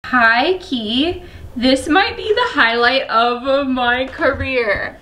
High key, this might be the highlight of my career.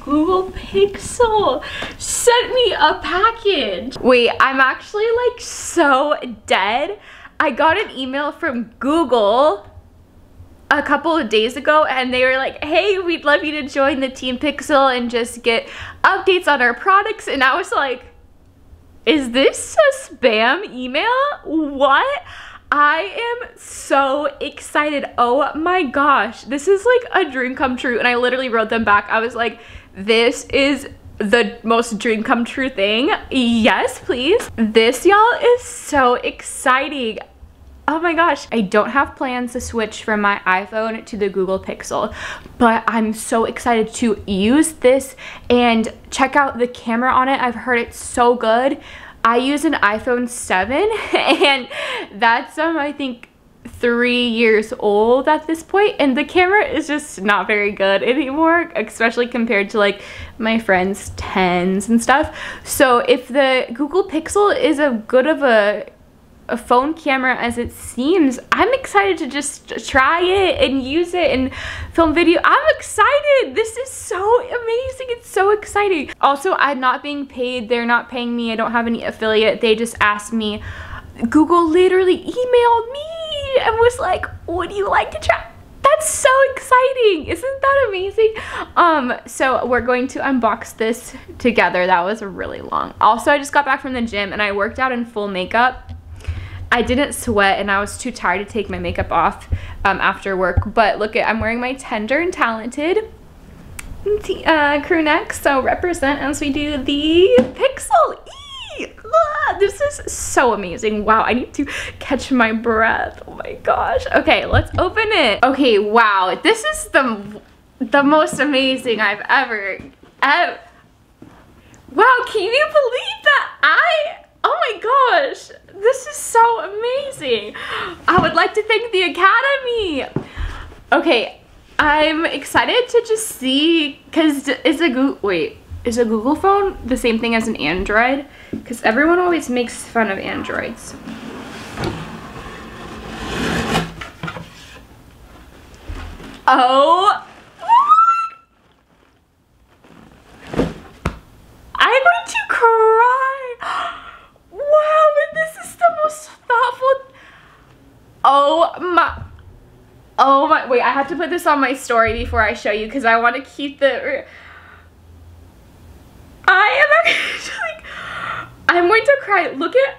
Google Pixel sent me a package. Wait, I'm actually like so dead. I got an email from Google a couple of days ago and they were like, hey, we'd love you to join the Team Pixel and just get updates on our products. And I was like, is this a spam email? What? I am so excited. Oh my gosh. This is like a dream come true. And I literally wrote them back. I was like, this is the most dream come true thing. Yes, please. This, y'all, is so exciting. Oh my gosh. I don't have plans to switch from my iPhone to the Google Pixel, but I'm so excited to use this and check out the camera on it. I've heard it's so good. I use an iPhone 7 and that's I think 3 years old at this point, and the camera is just not very good anymore, especially compared to like my friends' 10s and stuff. So if the Google Pixel is as good of a phone camera as it seems, I'm excited to just try it and use it and film video. I'm excited. This is so amazing. It's so exciting. Also, I'm not being paid. They're not paying me. I don't have any affiliate. They just asked me. Google literally emailed me and was like, would you like to try? That's so exciting. Isn't that amazing? So we're going to unbox this together. That was really long. Also, I just got back from the gym and I worked out in full makeup. I didn't sweat and I was too tired to take my makeup off after work. But look at, I'm wearing my Tender and Talented crew neck. So represent as we do the Pixel. This is so amazing. Wow, I need to catch my breath. Oh my gosh. Okay, let's open it. Okay, wow. This is the most amazing I've ever. Wow, can you believe that? Oh my gosh. This is so amazing. I would like to thank the Academy. Okay, I'm excited to just see, because is a Google phone the same thing as an Android? Because everyone always makes fun of Androids. Oh, I'm going to cry. Wow, but this is the most thoughtful. Oh my, wait, I have to put this on my story before I show you because I want to keep the, I'm going to cry. Look at,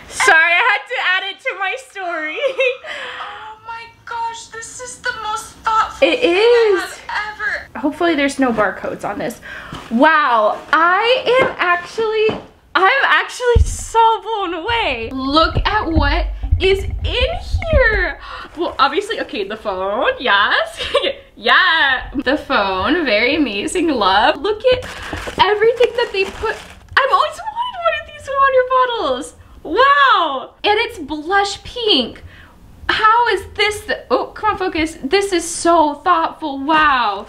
sorry, I had to add it to my story. Oh my gosh, this is the most thoughtful it thing is. I have ever. Hopefully there's no barcodes on this. Wow, I'm actually so blown away. Look at what is in here. Well, obviously, okay, the phone, yes. Yeah, the phone, very amazing, love. Look at everything that they put. I've always wanted one of these water bottles. Wow, and it's blush pink. How is this? Oh, come on, focus. This is so thoughtful. Wow.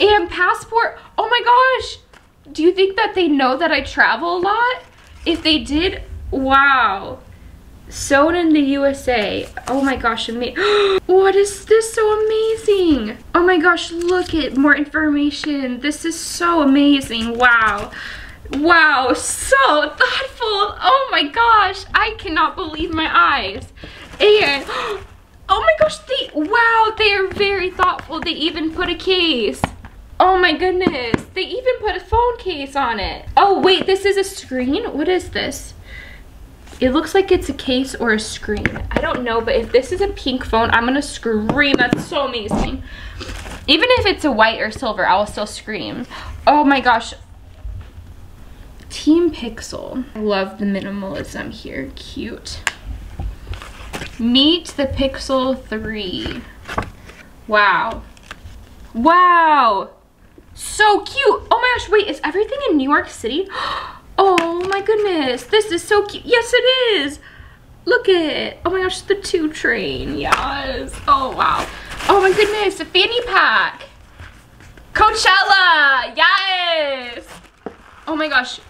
And passport. Oh my gosh. Do you think that they know that I travel a lot? If they did, wow. Sewn in the USA. Oh my gosh, what is this? So amazing. Oh my gosh, look at more information. This is so amazing. Wow. Wow, so thoughtful. Oh my gosh, I cannot believe my eyes. And oh my gosh, wow, they are very thoughtful. They even put a case. Oh my goodness, they even put a phone case on it. Oh wait, this is a screen? What is this? It looks like it's a case or a screen. I don't know, but if this is a pink phone, I'm gonna scream. That's so amazing. Even if it's a white or silver, I will still scream. Oh my gosh. Team Pixel. I love the minimalism here, cute. Meet the Pixel 3. Wow. Wow. So cute. Oh my gosh, wait, is everything in New York City? Oh my goodness, this is so cute. Yes, it is. Look at it. Oh my gosh, the 2 train. Yes. Oh wow. Oh my goodness, a fanny pack. Coachella. Yes. Oh my gosh.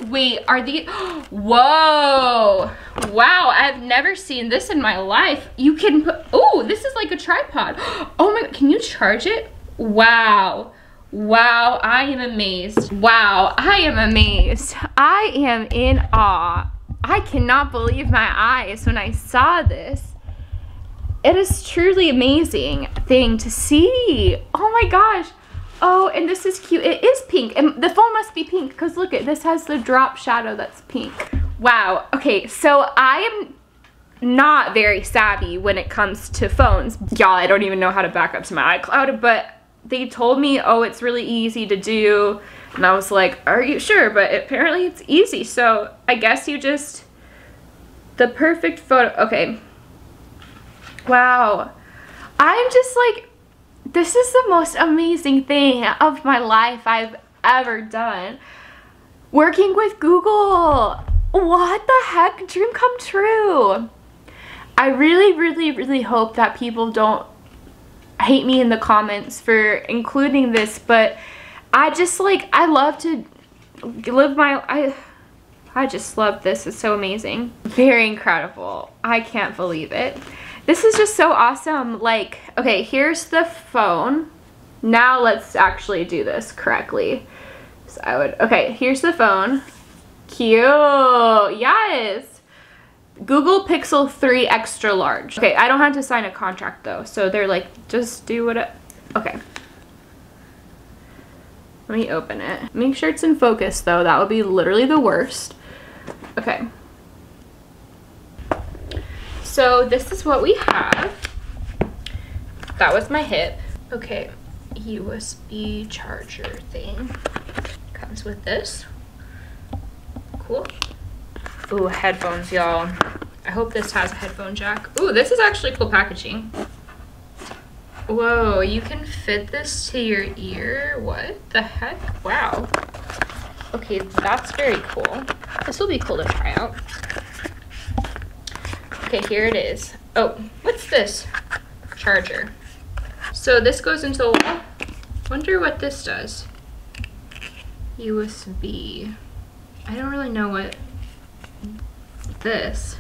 Wait, are these, whoa. Wow, I've never seen this in my life. You can put, oh, this is like a tripod. Oh my, can you charge it? Wow. Wow, I am amazed. Wow, I am amazed. I am in awe. I cannot believe my eyes when I saw this. It is truly amazing thing to see. Oh my gosh. Oh, and this is cute. It is pink, and the phone must be pink because look at this, has the drop shadow that's pink. Wow. Okay, so I am not very savvy when it comes to phones. Y'all, I don't even know how to back up to my iCloud, but they told me, oh, it's really easy to do. And I was like, are you sure? But apparently it's easy. So I guess you just, the perfect photo. Okay. Wow. I'm just like, this is the most amazing thing of my life I've ever done. Working with Google. What the heck? Dream come true. I really, really, really hope that people don't hate me in the comments for including this, but I just like, I love to live my, I just love this. It's so amazing. Very incredible. I can't believe it. This is just so awesome. Like, okay, here's the phone. Now let's actually do this correctly. So I would, okay, here's the phone. Cute, yes. Google Pixel 3 extra large. Okay, I don't have to sign a contract though. So they're like, just do what okay. Let me open it. Make sure it's in focus though. That would be literally the worst. Okay. So this is what we have. That was my hip. Okay, USB charger thing. Comes with this. Cool. Ooh, headphones, y'all. I hope this has a headphone jack. Ooh, this is actually cool packaging. Whoa, you can fit this to your ear? What the heck? Wow. Okay, that's very cool. This will be cool to try out. Okay, here it is. Oh, what's this? Charger. So this goes into the wall. Wonder what this does. USB. I don't really know what this.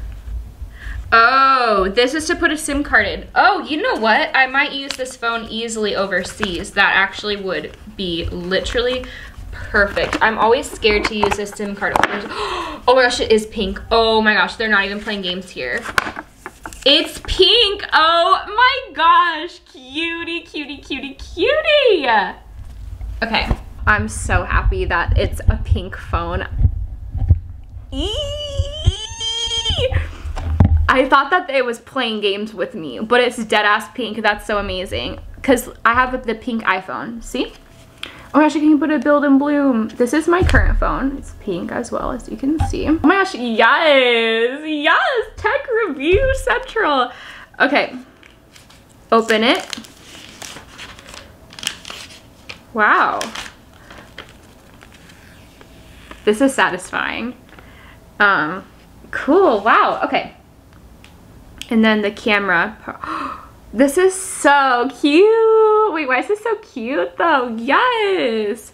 Oh, this is to put a SIM card in. Oh, you know what? I might use this phone easily overseas. That actually would be literally perfect. I'm always scared to use a SIM card overseas. Oh my gosh, it is pink. Oh my gosh, they're not even playing games here. It's pink. Oh my gosh, cutie, cutie, cutie, cutie. Okay, I'm so happy that it's a pink phone. I thought that it was playing games with me, but it's dead ass pink. That's so amazing. Because I have the pink iPhone. See? Oh my gosh, you can put a build and bloom. This is my current phone. It's pink as well, as you can see. Oh my gosh, yes! Yes! Tech Review Central. Okay. Open it. Wow. This is satisfying. Cool, wow, okay. And then the camera. This is so cute. Wait, why is this so cute though? Yes.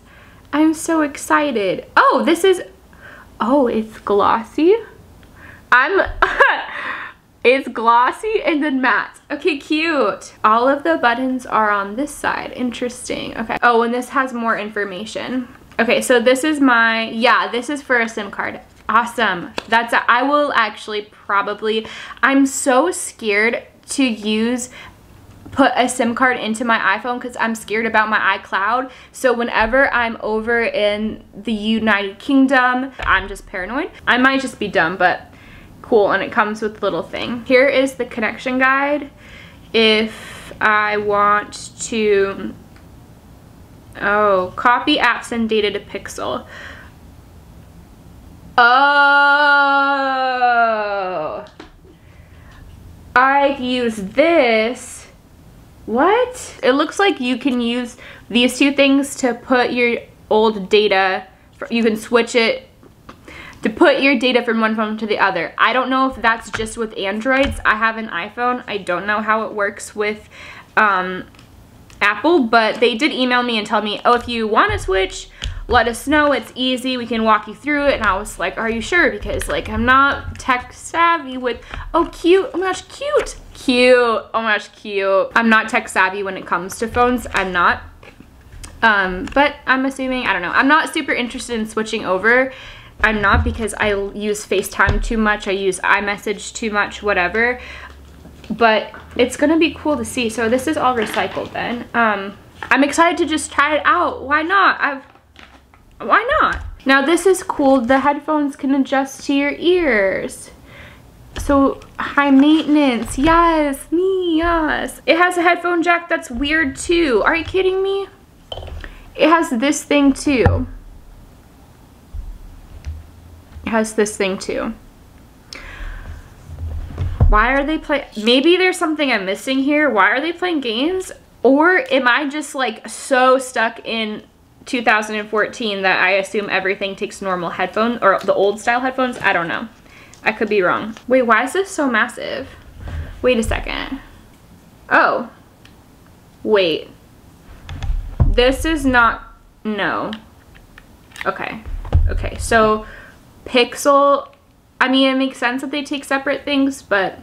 I'm so excited. Oh, this is, oh, it's glossy. It's glossy and then matte. Okay, cute. All of the buttons are on this side. Interesting. Okay. Oh, and this has more information. Okay, so this is my, yeah, this is for a SIM card. Awesome. I will actually probably, I'm so scared to put a SIM card into my iPhone because I'm scared about my iCloud. So whenever I'm over in the United Kingdom, I'm just paranoid. I might just be dumb, but cool. And it comes with a little thing. Here is the connection guide. If I want to, oh, copy apps and data to Pixel. Oh, I use this. What? It looks like you can use these two things to put your old data. You can switch it to put your data from one phone to the other. I don't know if that's just with Androids. I have an iPhone. I don't know how it works with Apple, but they did email me and tell me, oh, if you want to switch let us know. It's easy. We can walk you through it. And I was like, are you sure? Because like, I'm not tech savvy with, oh, cute. Oh my gosh, cute. Cute. Oh my gosh, cute. I'm not tech savvy when it comes to phones. I'm not. But I'm assuming, I don't know. I'm not super interested in switching over. I'm not, because I use FaceTime too much. I use iMessage too much, whatever. But it's gonna be cool to see. So this is all recycled then. I'm excited to just try it out. Why not? Why not? Now this is cool. The headphones can adjust to your ears. So high maintenance, yes, me, yes. It has a headphone jack that's weird too. Are you kidding me? It has this thing too. It has this thing too. Why are they playing? Maybe there's something I'm missing here. Why are they playing games? Or am I just like so stuck in 2014 that I assume everything takes normal headphones or the old style headphones? I don't know. I could be wrong. Wait, why is this so massive? Wait a second. Oh. Wait. This is not, no. Okay. Okay, so Pixel, I mean, it makes sense that they take separate things, but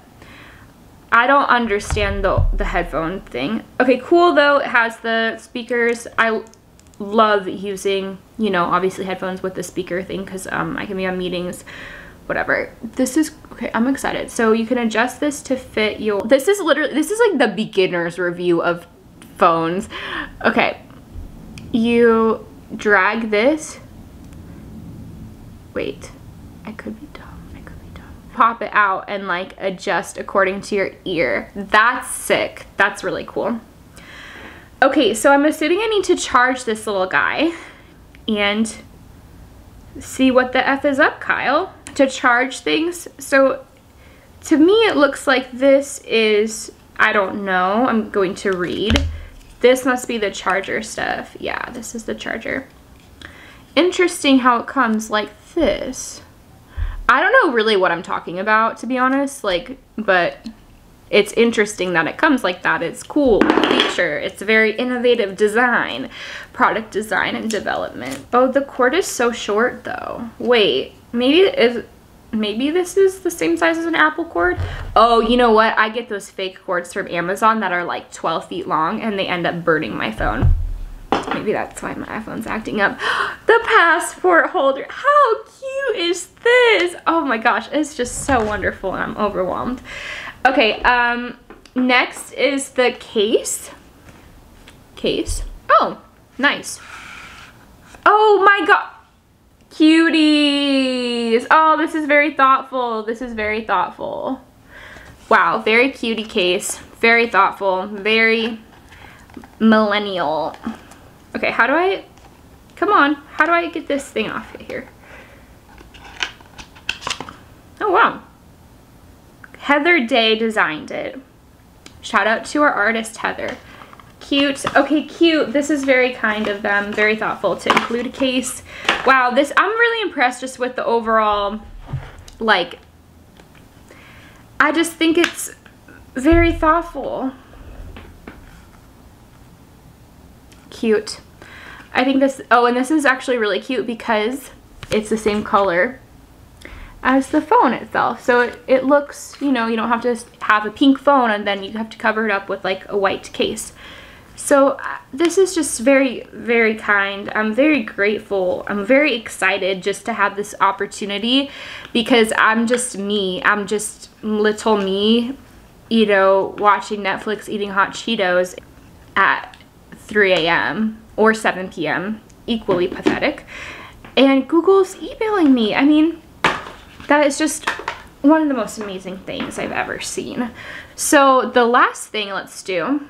I don't understand the headphone thing. Okay, cool though. It has the speakers. I love using, you know, obviously headphones with the speaker thing because I can be on meetings, whatever. This is, okay, I'm excited. So you can adjust this to fit your, this is like the beginner's review of phones. Okay, you drag this. Wait, I could be dumb. Pop it out and like adjust according to your ear. That's sick. That's really cool. Okay, so I'm assuming I need to charge this little guy and see what the F is up, Kyle, to charge things. So to me, it looks like this is, I don't know, I'm going to read. This must be the charger stuff. Yeah, this is the charger. Interesting how it comes like this. I don't know really what I'm talking about, to be honest, like, but it's interesting that it comes like that. It's cool feature. It's a very innovative design, product design and development. Oh, the cord is so short though. Wait, maybe this is the same size as an Apple cord. Oh, you know what? I get those fake cords from Amazon that are like 12 feet long and they end up burning my phone. Maybe that's why my iPhone's acting up. The passport holder. How cute is this? Oh my gosh, it's just so wonderful and I'm overwhelmed. Okay, next is the case. Oh, nice. Oh my god. Cuties. Oh, this is very thoughtful. This is very thoughtful. Wow, very cutie case. Very thoughtful. Very millennial. Okay, how do I, come on, how do I get this thing off here? Oh, wow. Heather Day designed it. Shout out to our artist, Heather. Cute. Okay, cute. This is very kind of them, very thoughtful to include a case. Wow, this, I'm really impressed just with the overall, like, I just think it's very thoughtful. Cute. I think this, oh, and this is actually really cute because it's the same color as the phone itself. So it looks, you know, you don't have to have a pink phone and then you have to cover it up with like a white case. So this is just very, very kind. I'm very grateful. I'm very excited just to have this opportunity because I'm just me. I'm just little me, you know, watching Netflix, eating hot Cheetos at 3 a.m. or 7 p.m. equally pathetic. And Google's emailing me. I mean, that is just one of the most amazing things I've ever seen. So the last thing let's do,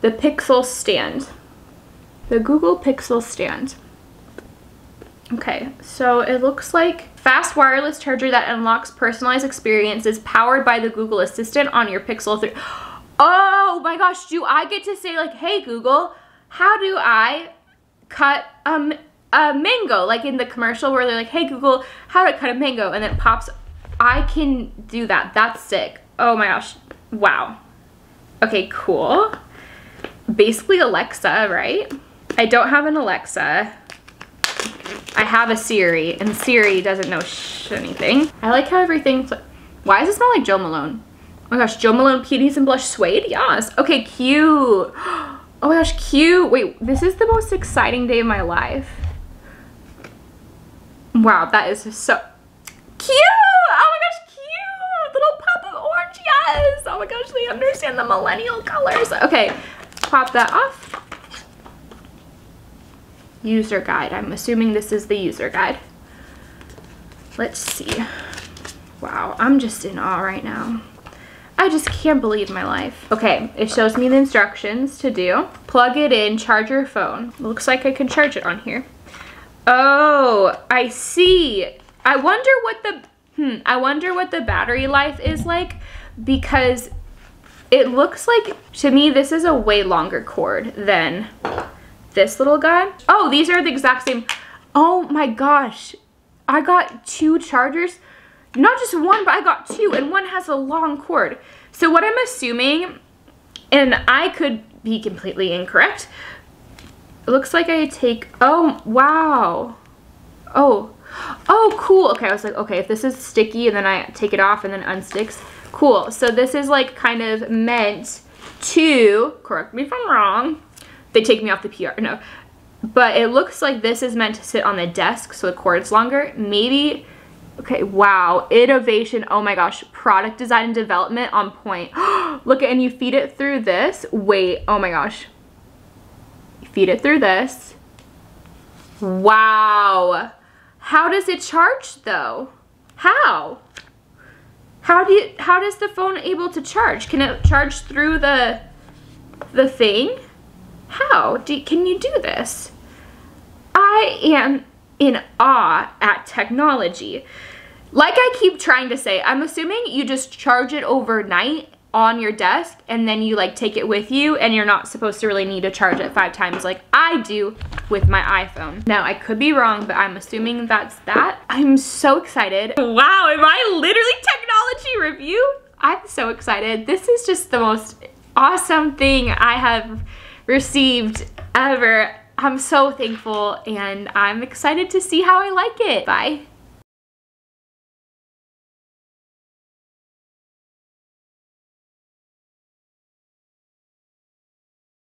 the Pixel stand. The Google Pixel stand. Okay, so it looks like fast wireless charger that unlocks personalized experiences powered by the Google Assistant on your Pixel 3. Oh my gosh, do I get to say like, hey Google, how do I cut a mango? Like in the commercial where they're like, hey Google, how do I cut a mango? And then it pops, I can do that. That's sick. Oh my gosh, wow. Okay, cool. Basically Alexa, right? I don't have an Alexa. I have a Siri, and Siri doesn't know anything. I like how everything's, why does it smell like Jo Malone? Oh my gosh, Jo Malone Peonies and Blush Suede? Yes. Okay, cute. Oh my gosh, cute. Wait, this is the most exciting day of my life. Wow, that is so cute. Oh my gosh, cute. Little pop of orange, yes. Oh my gosh, they understand the millennial colors. Okay, pop that off. User guide. I'm assuming this is the user guide. Let's see. Wow, I'm just in awe right now. I just can't believe my life. Okay, it shows me the instructions to do. Plug it in, charge your phone. Looks like I can charge it on here. Oh, I see. I wonder what the battery life is like, because it looks like, to me, this is a way longer cord than this little guy. Oh, these are the exact same. Oh my gosh. I got 2 chargers. Not just one, but I got 2, and one has a long cord. So what I'm assuming, and I could be completely incorrect, it looks like I take, oh, wow. Oh, cool. Okay, I was like, okay, if this is sticky and then I take it off and then unsticks, cool. So this is like kind of meant to, correct me if I'm wrong, they take me off the PR, no. But it looks like this is meant to sit on the desk so the cord's longer. Maybe, okay, wow, innovation, oh my gosh, product design and development on point. Look, and you feed it through this. Wait, oh my gosh. You feed it through this. Wow. How does it charge though? How? How does the phone able to charge? Can it charge through the thing? How can you do this? I am in awe at technology. Like I keep trying to say, I'm assuming you just charge it overnight on your desk and then you like take it with you, and you're not supposed to really need to charge it 5 times like I do with my iPhone. Now I could be wrong, but I'm assuming that's that. I'm so excited. Wow, am I literally technology review? I'm so excited. This is just the most awesome thing I have received ever. I'm so thankful, and I'm excited to see how I like it. Bye.